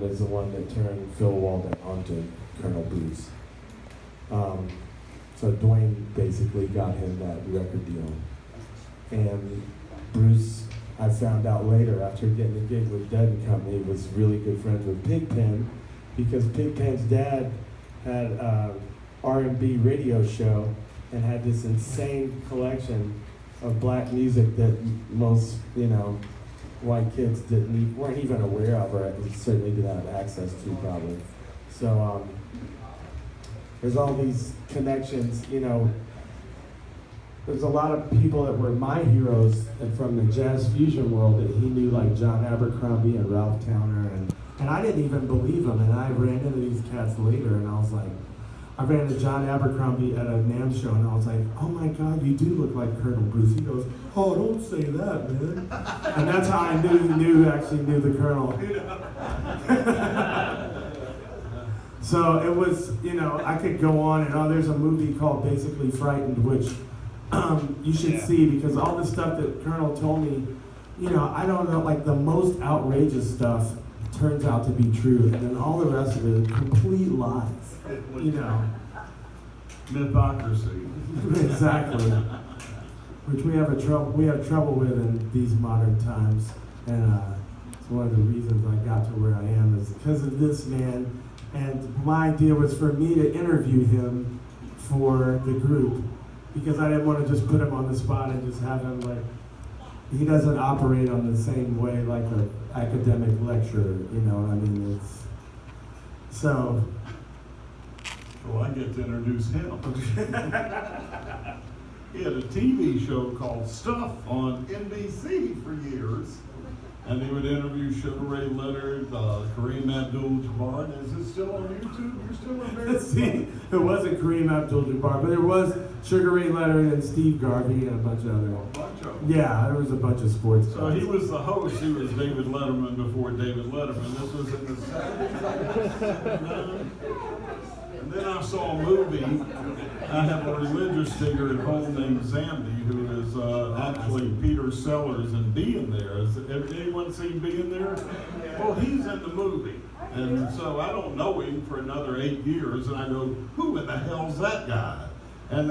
him is the one that turned Phil Walden onto Colonel Bruce. So Dwayne basically got him that record deal. And Bruce, I found out later after getting a gig with Dead and Company, was really good friends with Pigpen, because Pigpen's dad had an R&B radio show and had this insane collection of black music that most, white kids weren't even aware of, or certainly didn't have access to, probably. So there's all these connections, There's a lot of people that were my heroes and from the jazz fusion world that he knew, like John Abercrombie and Ralph Towner, and I didn't even believe him, and I ran into these cats later, and I was like, I ran into John Abercrombie at a NAMM show, and I was like, oh my God, you do look like Colonel Bruce. He goes, oh, don't say that, man. And that's how I knew he actually knew the Colonel. So it was, I could go on and on. There's a movie called Basically Frightened, which you should see, because all the stuff that Colonel told me, I don't know, like the most outrageous stuff turns out to be true, and then all the rest of it is complete lies. Mythocracy. Exactly. Which we have trouble with in these modern times, and it's one of the reasons I got to where I am is because of this man. And my idea was for me to interview him for the group, because I didn't want to just put him on the spot and just have him he doesn't operate on the same way like an academic lecturer, you know what I mean? So I get to introduce him. He had a TV show called Stuff on NBC for years, and he would interview Sugar Ray Leonard, Kareem Abdul-Jabbar. Is it still on YouTube? You're still on there? See, it wasn't Kareem Abdul-Jabbar, but there was Sugar Ray Leonard and Steve Garvey and a bunch of other. Yeah, there was a bunch of sports guys. So he was the host. He was David Letterman before David Letterman. This was in the 70s. And then I saw a movie. I have a religious figure at home named Zambi, who is actually Peter Sellers and Being There. Has anyone seen Being There? Well, he's in the movie. And so I don't know him for another 8 years, and I go, who in the hell's that guy? And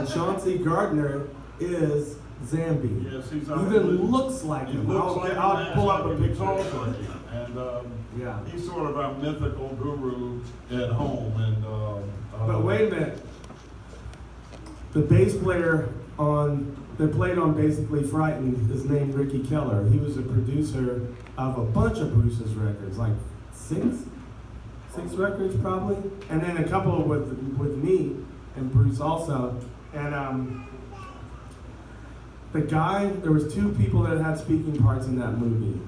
Chauncey Gardner is Zambi. Yes, he's even looks like him. I'll pull up a picture. Like him. And he's sort of our mythical guru at home. And but wait a minute. The bass player that played on Basically Frightened is named Ricky Keller. He was a producer of a bunch of Bruce's records, like six records probably, and then a couple with me and Bruce also. And there was two people that had speaking parts in that movie.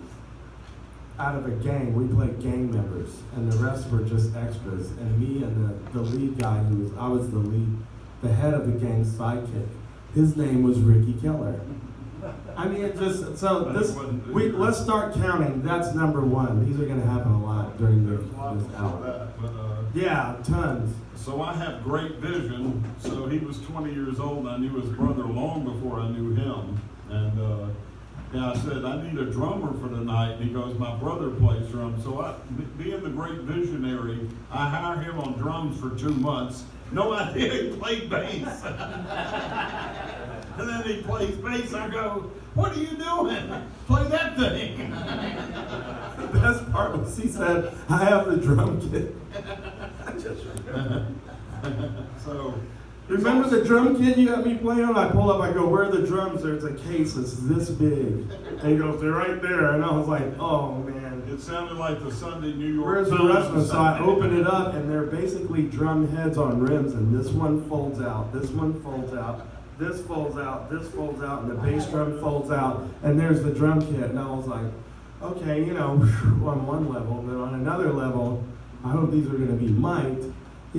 Out of a gang, we played gang members, and the rest were just extras. And me and the lead guy, I was the head of the gang's sidekick. His name was Ricky Keller. I mean, let's start counting. That's number one. These are going to happen a lot during this hour. Yeah, tons. So I have great vision. So he was 20 years old, and I knew his brother long before I knew him. And I said, I need a drummer for tonight. And he goes, my brother plays drums. So being the great visionary, I hire him on drums for 2 months. No idea he played bass. And then he plays bass. I go, what are you doing? Play that thing. The best part was he said, I have the drum kit. So, remember the drum kit you got me playing on? I pull up, I go, where are the drums? There's a case that's this big. And he goes, they're right there. And I was like, oh man. It sounded like the Sunday New York Where's the rest of them? So I open it up, and they're basically drum heads on rims, and this one folds out, this one folds out, this folds out, this folds out, and the bass drum folds out, and there's the drum kit. And I was like, okay, on one level, and then on another level, I hope these are going to be mic'd. I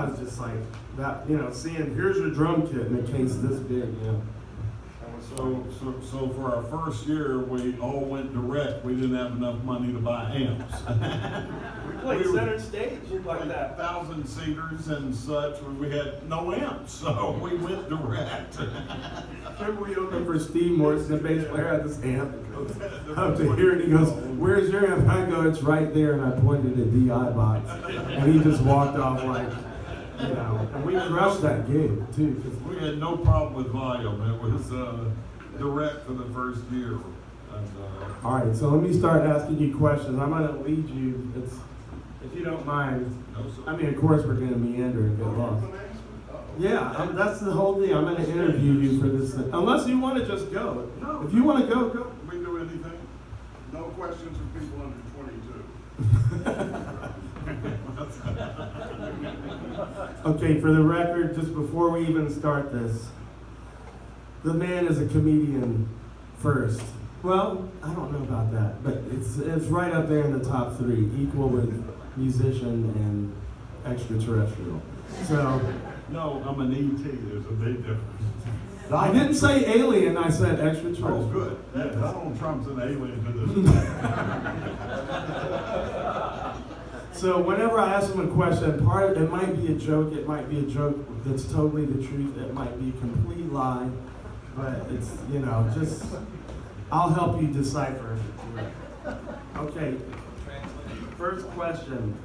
was just like that, seeing here's your drum kit in a case this big, So for our first year, we all went direct. We didn't have enough money to buy amps. We played center stage like that. 1,000-seaters and such. We had no amps, so we went direct. Remember we opened for Steve Morrison, the bass player, had this amp. It goes up to here, and he goes, where's your amp? I go, it's right there, and I pointed at the DI box, and he just walked off like, you know. And we crushed that gig too. We had no problem with volume. It was direct for the first year. And, all right, so let me start asking you questions. I'm going to lead you, if you don't mind. no, sir. I mean, of course, we're going to meander and get lost. Yeah, that's the whole thing. I'm going to interview you for this thing. Unless you want to just go. No. If you want to go, go. We do anything? No questions from people under 22. Okay, for the record, just before we even start this, the man is a comedian first. Well, I don't know about that, but it's right up there in the top 3, equal with musician and extraterrestrial. So, No, I'm an ET. There's a big difference. I didn't say alien, I said extraterrestrial. Oh, good. Yeah, Donald Trump's an alien to this. So whenever I ask him a question, part of it might be a joke, it might be a joke that's totally the truth, it might be a complete lie, but it's, you know, just, I'll help you decipher. Okay, first question.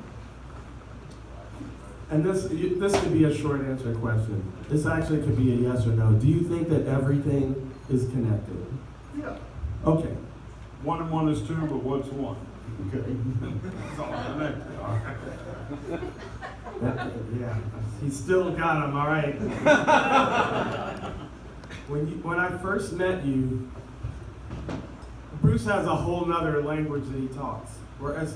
And this could be a short answer question. This actually could be a yes or no. Do you think that everything is connected? Yeah. Okay. 1 and 1 is 2, but what's 1? Okay. It's all connected. Yeah, he's still got him, all right. When I first met you, Bruce has a whole nother language that he talks. Where it's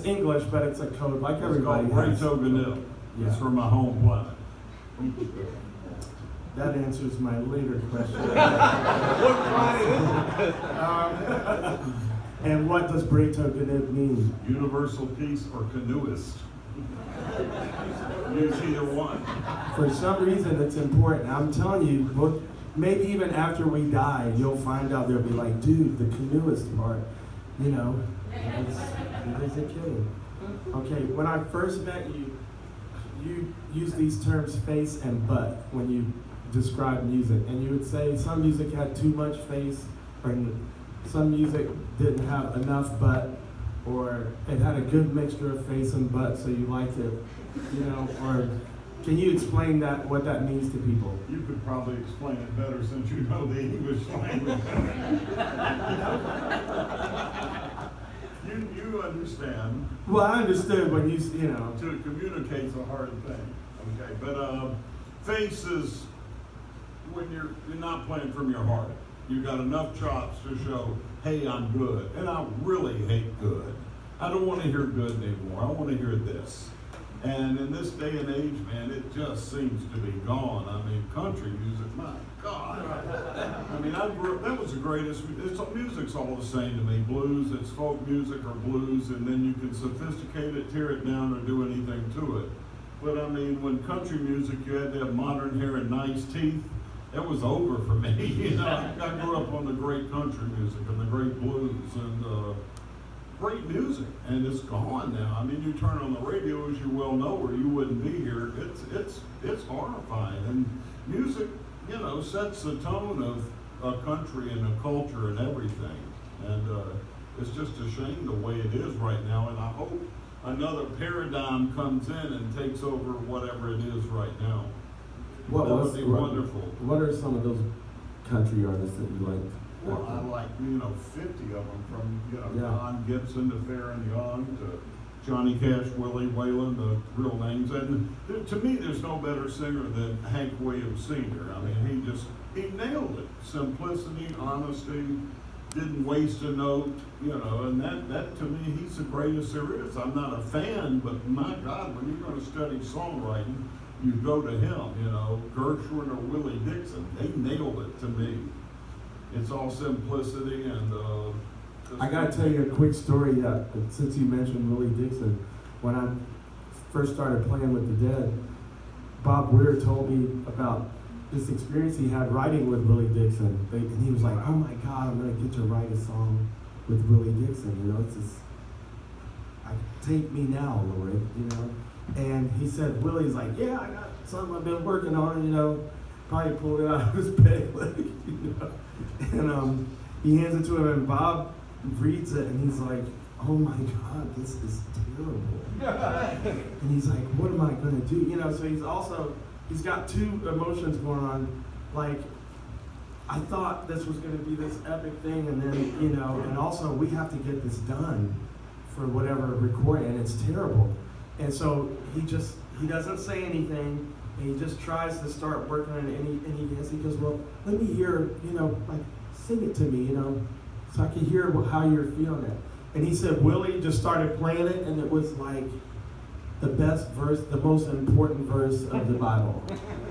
English, but it's a code like everybody has. It's Yeah. from my home planet. That answers my later question. What planet is it? And what does Braytoganib mean? Universal peace or canoeist. Use either one. For some reason, it's important. I'm telling you, maybe even after we die, you'll find out they'll be like, dude, the canoeist part, you know, it's a kidding. Okay, when I first met you, you used these terms face and butt when you describe music, and you would say some music had too much face, or some music didn't have enough butt, or it had a good mixture of face and butt, so you liked it, you know, or can you explain what that means to people? You could probably explain it better since you know the English language. You understand. Well, I understood when you know. To communicate's a hard thing, okay? But face is when you're not playing from your heart. You got enough chops to show, hey, I'm good. And I really hate good. I don't want to hear good anymore. I want to hear this. And in this day and age, man, it just seems to be gone. I mean, country music, my God. I mean, that was the greatest. Music's all the same to me. Blues, it's folk music or blues, and then you can sophisticate it, tear it down, or do anything to it. But I mean, when country music, you had to have modern hair and nice teeth. It was over for me. You know, I grew up on the great country music and the great blues and great music, and it's gone now. I mean, you turn on the radio, as you well know, or you wouldn't be here. It's horrifying, and music, you know, sets the tone of a country and a culture and everything. And it's just a shame the way it is right now. And I hope another paradigm comes in and takes over whatever it is right now. That would be wonderful. What are some of those country artists that you like? Well, I like, 50 of them, from, Don Gibson to Farron Young to Johnny Cash, Willie Whalen, the real names. And to me, there's no better singer than Hank Williams Sr. I mean, he nailed it. Simplicity, honesty, didn't waste a note, and that to me, he's the greatest there is. I'm not a fan, but my God, when you're going to study songwriting, you go to him, Gershwin or Willie Dixon. They nailed it to me. It's all simplicity and. I gotta tell you a quick story. Since you mentioned Willie Dixon, when I first started playing with the Dead, Bob Weir told me about this experience he had writing with Willie Dixon, and he was like, "Oh my God, I'm gonna get to write a song with Willie Dixon." It's just, take me now, Lord. And he said, Willie's like, "Yeah, I got something I've been working on." Probably pulled it out of his peg leg, And he hands it to him, and Bob reads it and he's like, oh my God, this is terrible. And he's like, what am I gonna do? You know, so he's got two emotions going on. Like, I thought this was gonna be this epic thing, and then, you know, and also we have to get this done for whatever recording, and it's terrible. And so he doesn't say anything, and he just tries to start working on it, and he goes, well, let me hear, you know, like, sing it to me, you know, so I can hear how you're feeling it. And he said Willie just started playing it, and it was like the best verse, the most important verse of the Bible.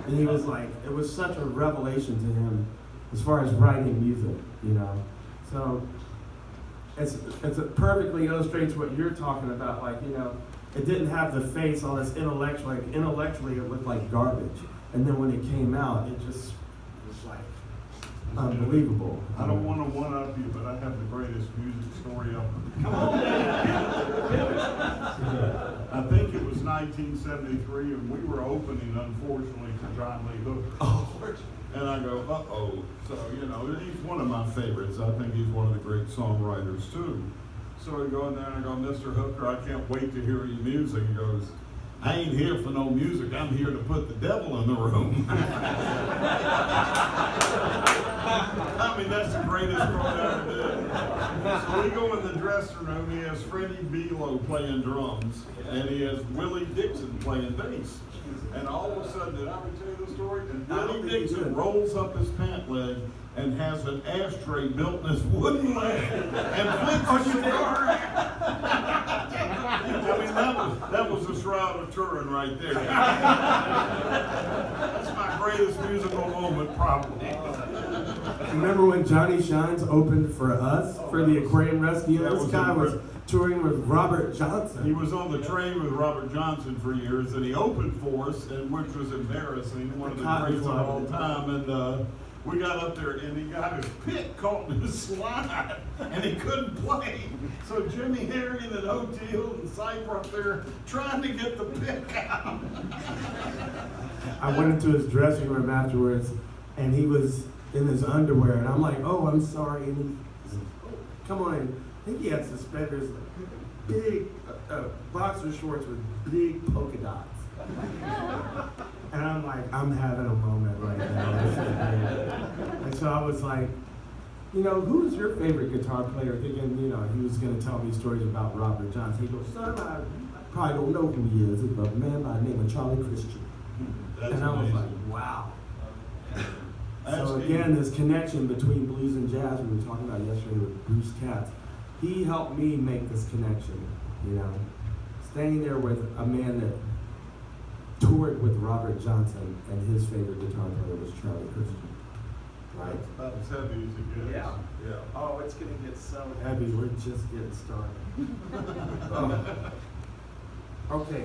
And he was like, it was such a revelation to him as far as writing music, you know. So it perfectly illustrates what you're talking about. Like, you know, it didn't have the face, all this intellectual, like intellectually it looked like garbage. And then when it came out, it just was like unbelievable. I don't want to one-up you, but I have the greatest music story ever. Come on. I think it was 1973, and we were opening, unfortunately, to John Lee Hooker. Oh, And I go, uh-oh. So, you know, he's one of my favorites. I think he's one of the great songwriters, too. So I go in there and I go, Mr. Hooker, I can't wait to hear your music. He goes, I ain't here for no music. I'm here to put the devil in the room. I mean, that's the greatest quote I ever did. So we go in the dressing room. He has Freddie Belo playing drums, and he has Willie Dixon playing bass. And all of a sudden, did I ever tell you the story? And Willie Dixon rolls up his pant leg and has an ashtray built in his wooden leg and flips a cigar. I mean, that was the Shroud of Turin right there. That's my greatest musical moment, probably. remember when Johnny Shines opened for us for the Aquarium Rescue? This guy was touring with Robert Johnson. He was on the train with Robert Johnson for years, and he opened for us, and which was embarrassing, one of the greats of all time. And we got up there, and he got his pick caught in his slide, and he couldn't play. So Jimmy Harrigan and Oteil and Cypher up there trying to get the pick out. I went into his dressing room afterwards, and he was in his underwear, and I'm like, oh, I'm sorry. And he's like, oh, come on in. I think he had suspenders, like big boxer shorts with big polka dots. And I'm like, I'm having a moment right now. And so I was like, you know, who's your favorite guitar player? Thinking, you know, he was going to tell me stories about Robert Johnson. He goes, son, I probably don't know who he is. It's a man by the name of Charlie Christian. That's and I was amazing. like, wow. So again, this connection between blues and jazz we were talking about yesterday with Bruce Katz, he helped me make this connection, you know. Staying there with a man that toured with Robert Johnson, and his favorite guitar player was Charlie Christian. Right? About as heavy as it gets. Yeah. Yeah. Oh, it's gonna get so Heavy, we're just getting started. Oh. Okay.